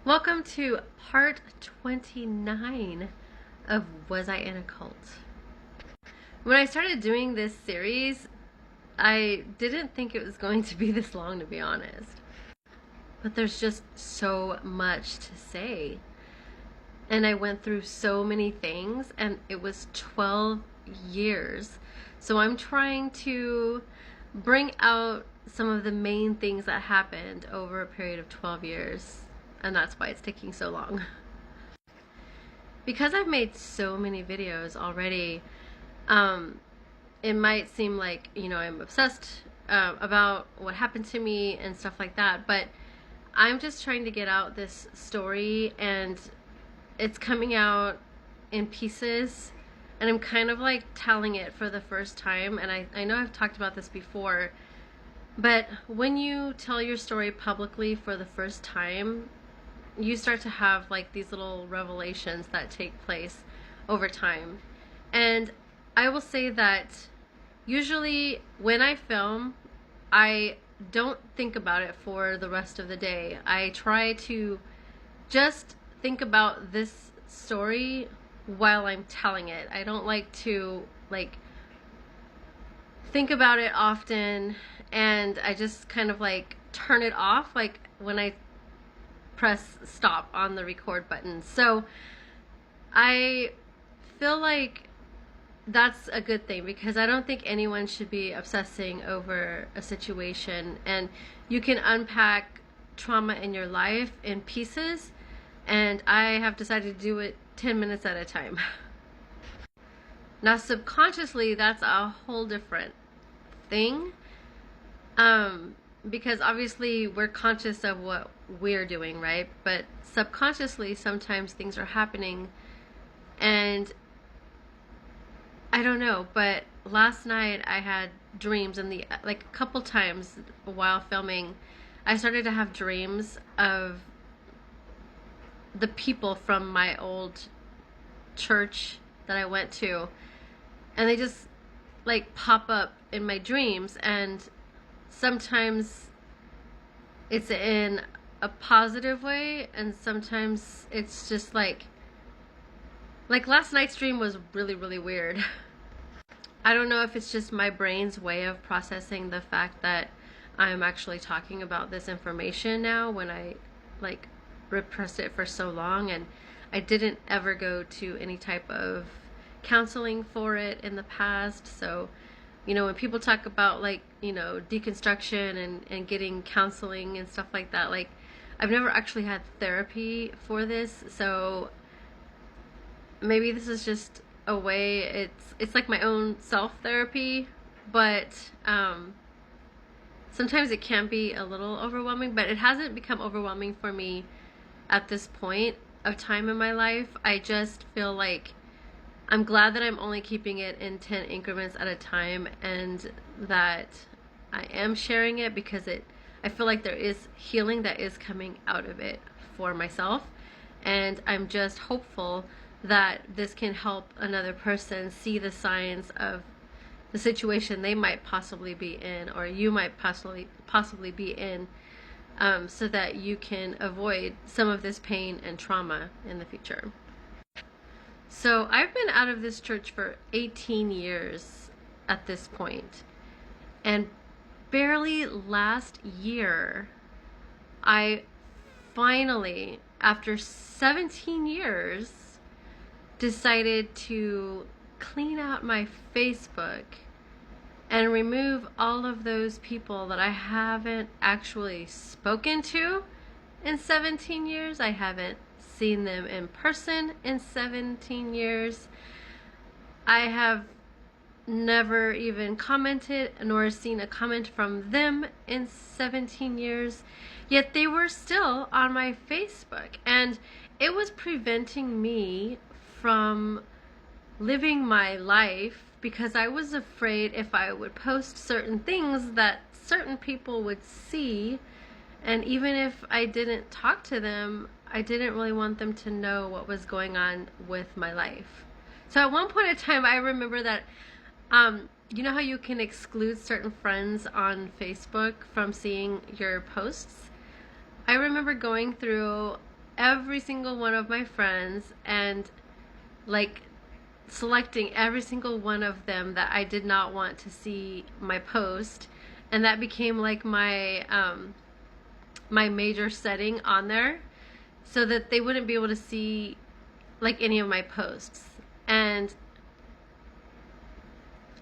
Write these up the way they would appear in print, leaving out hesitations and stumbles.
Welcome to part 29 of Was I in a Cult? When I started doing this series, I didn't think it was going to be this long, to be honest. But there's just so much to say. And I went through so many things, and it was 12 years. So I'm trying to bring out some of the main things that happened over a period of 12 years. And that's why it's taking so long. Because I've made so many videos already, it might seem like, I'm obsessed about what happened to me and stuff like that, but I'm just trying to get out this story, and it's coming out in pieces, and I'm kind of like telling it for the first time. And I know I've talked about this before, but when you tell your story publicly for the first time, you start to have like these little revelations that take place over time. And I will say that usually when I film, I don't think about it for the rest of the day. I try to just think about this story while I'm telling it. I don't like to think about it often, and I just kind of turn it off like when I press stop on the record button. So I feel like that's a good thing, because I don't think anyone should be obsessing over a situation, and you can unpack trauma in your life in pieces, and I have decided to do it 10 minutes at a time. Now subconsciously, that's a whole different thing, because obviously we're conscious of what we're doing, right? But subconsciously, sometimes things are happening, and I don't know, but last night I had dreams, and a couple times while filming, I started to have dreams of the people from my old church that I went to, and they just pop up in my dreams, and sometimes it's in a positive way, and sometimes it's just like last night's dream was really, really weird. I don't know if it's just my brain's way of processing the fact that I'm actually talking about this information now, when I repressed it for so long, and I didn't ever go to any type of counseling for it in the past. So when people talk about deconstruction and getting counseling and stuff like that, I've never actually had therapy for this. So maybe this is just a way, it's like my own self-therapy, but sometimes it can be a little overwhelming, but it hasn't become overwhelming for me at this point of time in my life. I just feel like I'm glad that I'm only keeping it in 10 increments at a time, and that I am sharing it, because I feel like there is healing that is coming out of it for myself, and I'm just hopeful that this can help another person see the signs of the situation they might possibly be in, or you might possibly be in, so that you can avoid some of this pain and trauma in the future. So I've been out of this church for 18 years at this point, and barely last year, I finally, after 17 years, decided to clean out my Facebook and remove all of those people that I haven't actually spoken to in 17 years. I haven't seen them in person in 17 years. I have never even commented nor seen a comment from them in 17 years. Yet they were still on my Facebook, and it was preventing me from living my life, because I was afraid if I would post certain things that certain people would see, and even if I didn't talk to them, I didn't really want them to know what was going on with my life. So at one point in time, I remember that you know how you can exclude certain friends on Facebook from seeing your posts? I remember going through every single one of my friends and like selecting every single one of them that I did not want to see my post, and that became like my major setting on there, so that they wouldn't be able to see like any of my posts. And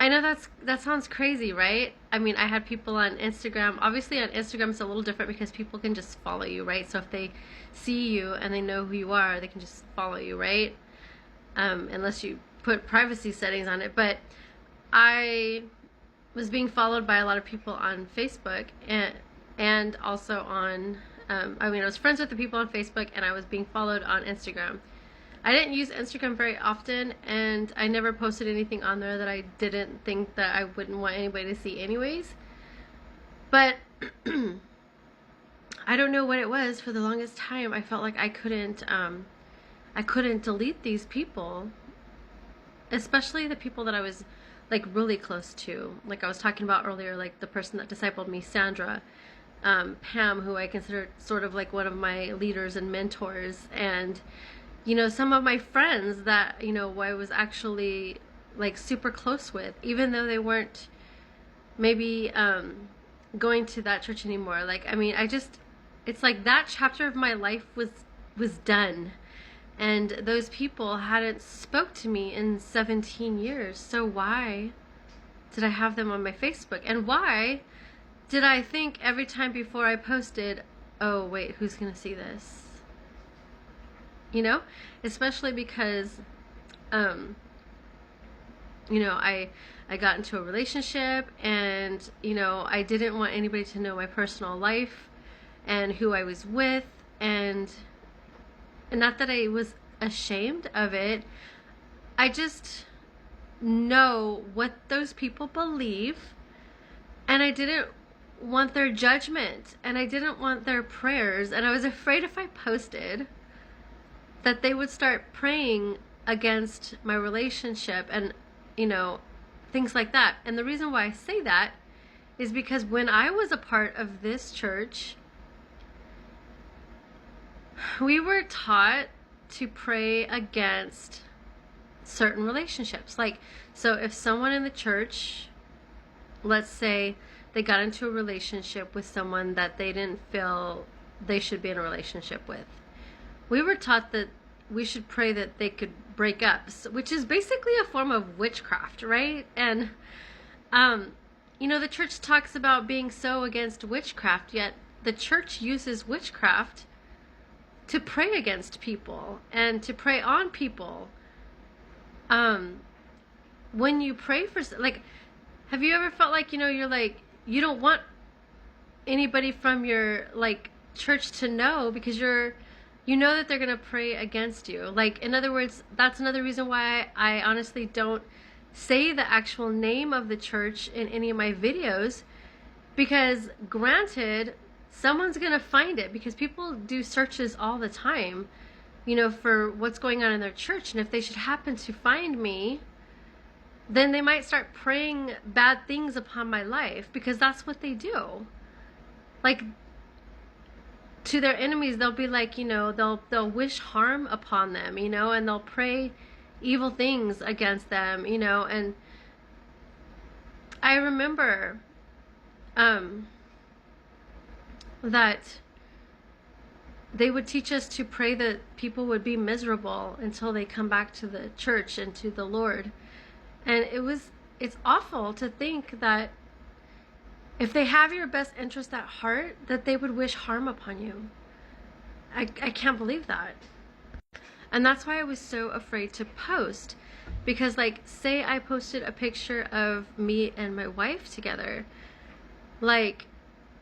I know that sounds crazy, right? I mean, I had people on Instagram. Obviously, on Instagram, it's a little different because people can just follow you, right? So if they see you and they know who you are, they can just follow you, right? Unless you put privacy settings on it. But I was being followed by a lot of people on Facebook and also on, I was friends with the people on Facebook, and I was being followed on Instagram. I didn't use Instagram very often, and I never posted anything on there that I didn't think that I wouldn't want anybody to see anyways. But I don't know what it was. For the longest time, I felt like I couldn't delete these people, especially the people that I was like really close to. Like I was talking about earlier, like the person that discipled me, Sandra, Pam, who I consider sort of like one of my leaders and mentors, and some of my friends that, I was actually like super close with, even though they weren't maybe going to that church anymore. Like, it's like that chapter of my life was done. And those people hadn't spoke to me in 17 years. So why did I have them on my Facebook? And why did I think every time before I posted, oh, wait, who's going to see this? Especially because, I got into a relationship, and, I didn't want anybody to know my personal life and who I was with, and not that I was ashamed of it. I just know what those people believe, and I didn't want their judgment, and I didn't want their prayers, and I was afraid if I posted that they would start praying against my relationship and, things like that. And the reason why I say that is because when I was a part of this church, we were taught to pray against certain relationships. Like, so if someone in the church, let's say they got into a relationship with someone that they didn't feel they should be in a relationship with, we were taught that we should pray that they could break up, which is basically a form of witchcraft, right? And, the church talks about being so against witchcraft, yet the church uses witchcraft to pray against people and to prey on people. When you pray for, like, have you ever felt like, you're like, you don't want anybody from your, like, church to know because you know that they're going to pray against you. Like, in other words, that's another reason why I honestly don't say the actual name of the church in any of my videos, because granted, someone's going to find it, because people do searches all the time, for what's going on in their church. And if they should happen to find me, then they might start praying bad things upon my life, because that's what they do. Like, to their enemies, they'll be like, they'll wish harm upon them, and they'll pray evil things against them, and I remember that they would teach us to pray that people would be miserable until they come back to the church and to the Lord. And it's awful to think that if they have your best interest at heart, that they would wish harm upon you. I can't believe that. And that's why I was so afraid to post. Because, like, say I posted a picture of me and my wife together. Like,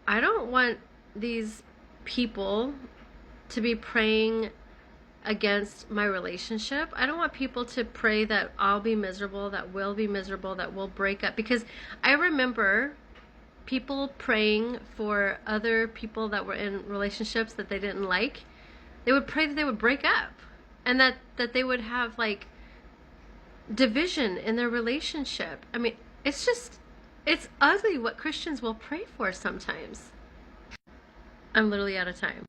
I don't want these people to be praying against my relationship. I don't want people to pray that I'll be miserable, that we'll be miserable, that we'll break up. Because I remember people praying for other people that were in relationships that they didn't like. They would pray that they would break up, and that they would have, like, division in their relationship. It's ugly what Christians will pray for sometimes. I'm literally out of time.